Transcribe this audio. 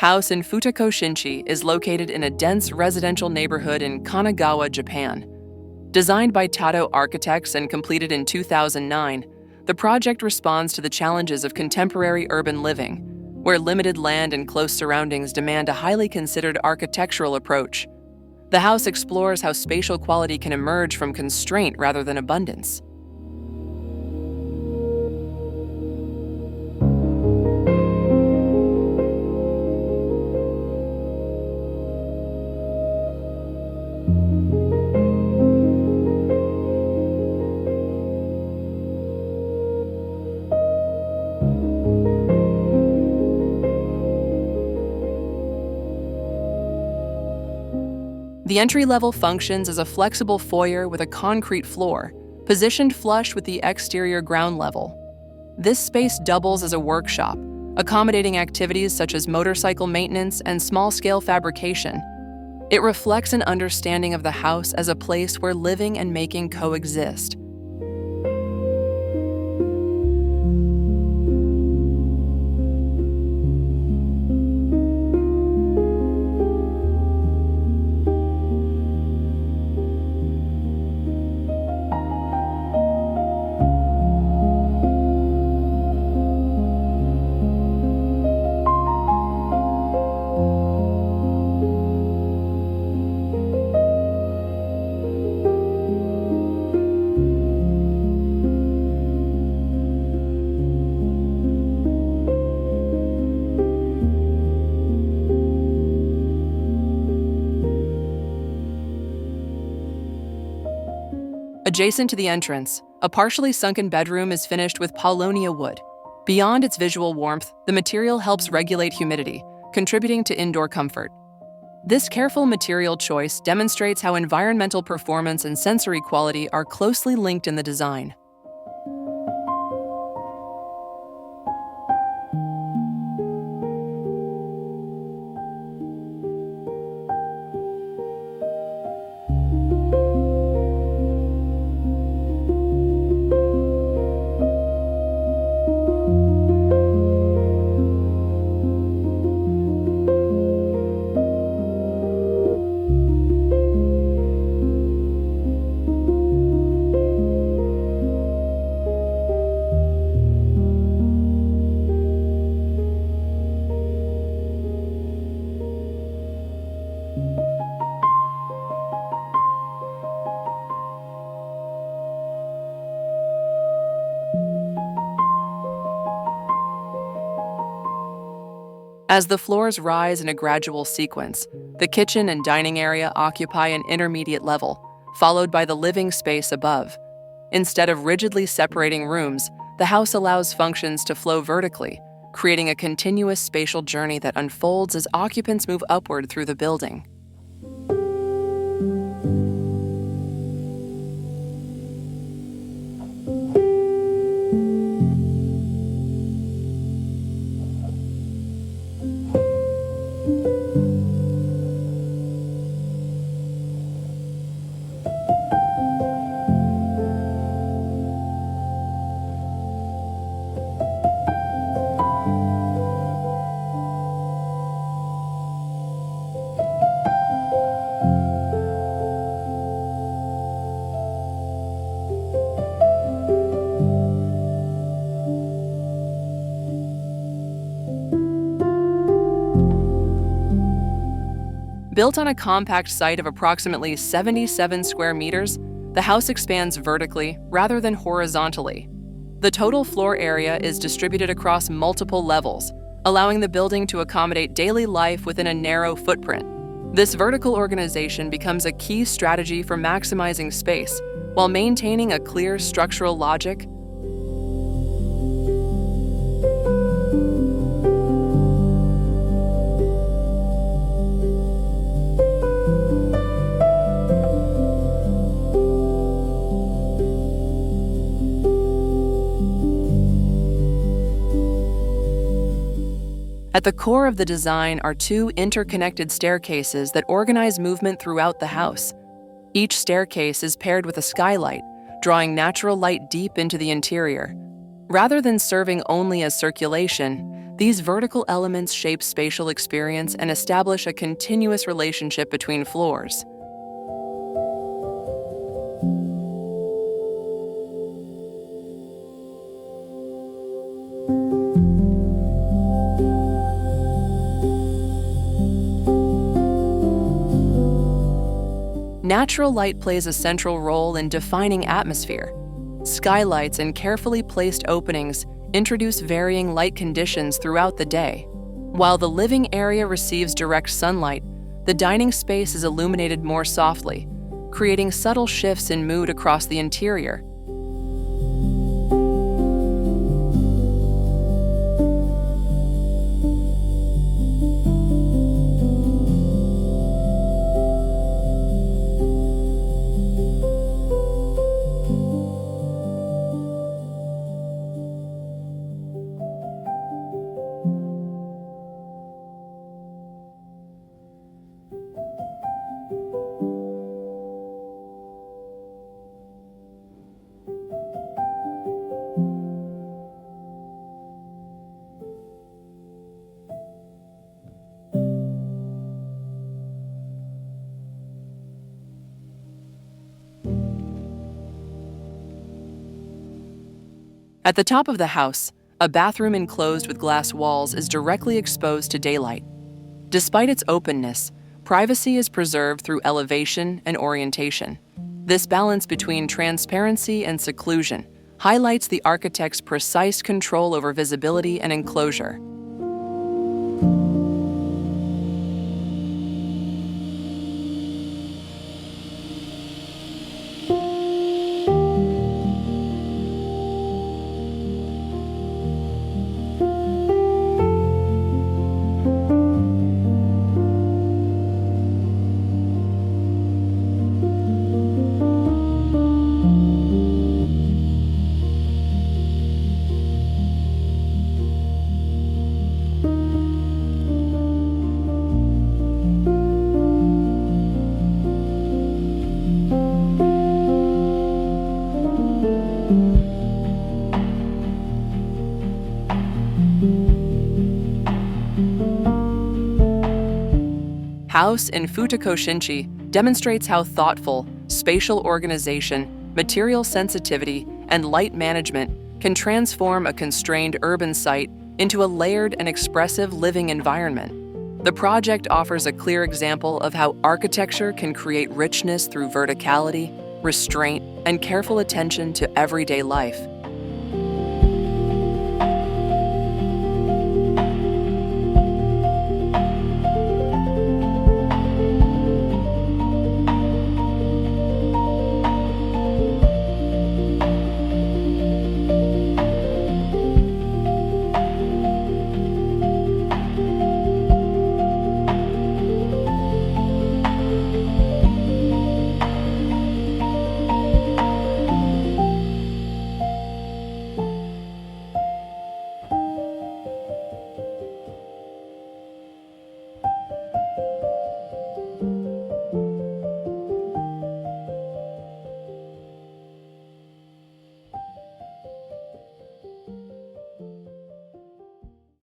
house in Futakoshinchi is located in a dense residential neighborhood in Kanagawa, Japan. Designed by Tato Architects and completed in 2009, the project responds to the challenges of contemporary urban living, where limited land and close surroundings demand a highly considered architectural approach. The house explores how spatial quality can emerge from constraint rather than abundance. The entry-level functions as a flexible foyer with a concrete floor, positioned flush with the exterior ground level. This space doubles as a workshop, accommodating activities such as motorcycle maintenance and small-scale fabrication. It reflects an understanding of the house as a place where living and making coexist. Adjacent to the entrance, a partially sunken bedroom is finished with paulownia wood. Beyond its visual warmth, the material helps regulate humidity, contributing to indoor comfort. This careful material choice demonstrates how environmental performance and sensory quality are closely linked in the design. As the floors rise in a gradual sequence, the kitchen and dining area occupy an intermediate level, followed by the living space above. Instead of rigidly separating rooms, the house allows functions to flow vertically, creating a continuous spatial journey that unfolds as occupants move upward through the building. Built on a compact site of approximately 77 square meters, the house expands vertically rather than horizontally. The total floor area is distributed across multiple levels, allowing the building to accommodate daily life within a narrow footprint. This vertical organization becomes a key strategy for maximizing space while maintaining a clear structural logic. At the core of the design are two interconnected staircases that organize movement throughout the house. Each staircase is paired with a skylight, drawing natural light deep into the interior. Rather than serving only as circulation, These vertical elements shape spatial experience and establish a continuous relationship between floors. Natural light plays a central role in defining atmosphere. Skylights and carefully placed openings introduce varying light conditions throughout the day. While the living area receives direct sunlight, the dining space is illuminated more softly, creating subtle shifts in mood across the interior. At the top of the house, a bathroom enclosed with glass walls is directly exposed to daylight. Despite its openness, privacy is preserved through elevation and orientation. This balance between transparency and seclusion highlights the architect's precise control over visibility and enclosure. House in Futakoshinchi demonstrates how thoughtful, spatial organization, material sensitivity, and light management can transform a constrained urban site into a layered and expressive living environment. The project offers a clear example of how architecture can create richness through verticality, restraint, and careful attention to everyday life.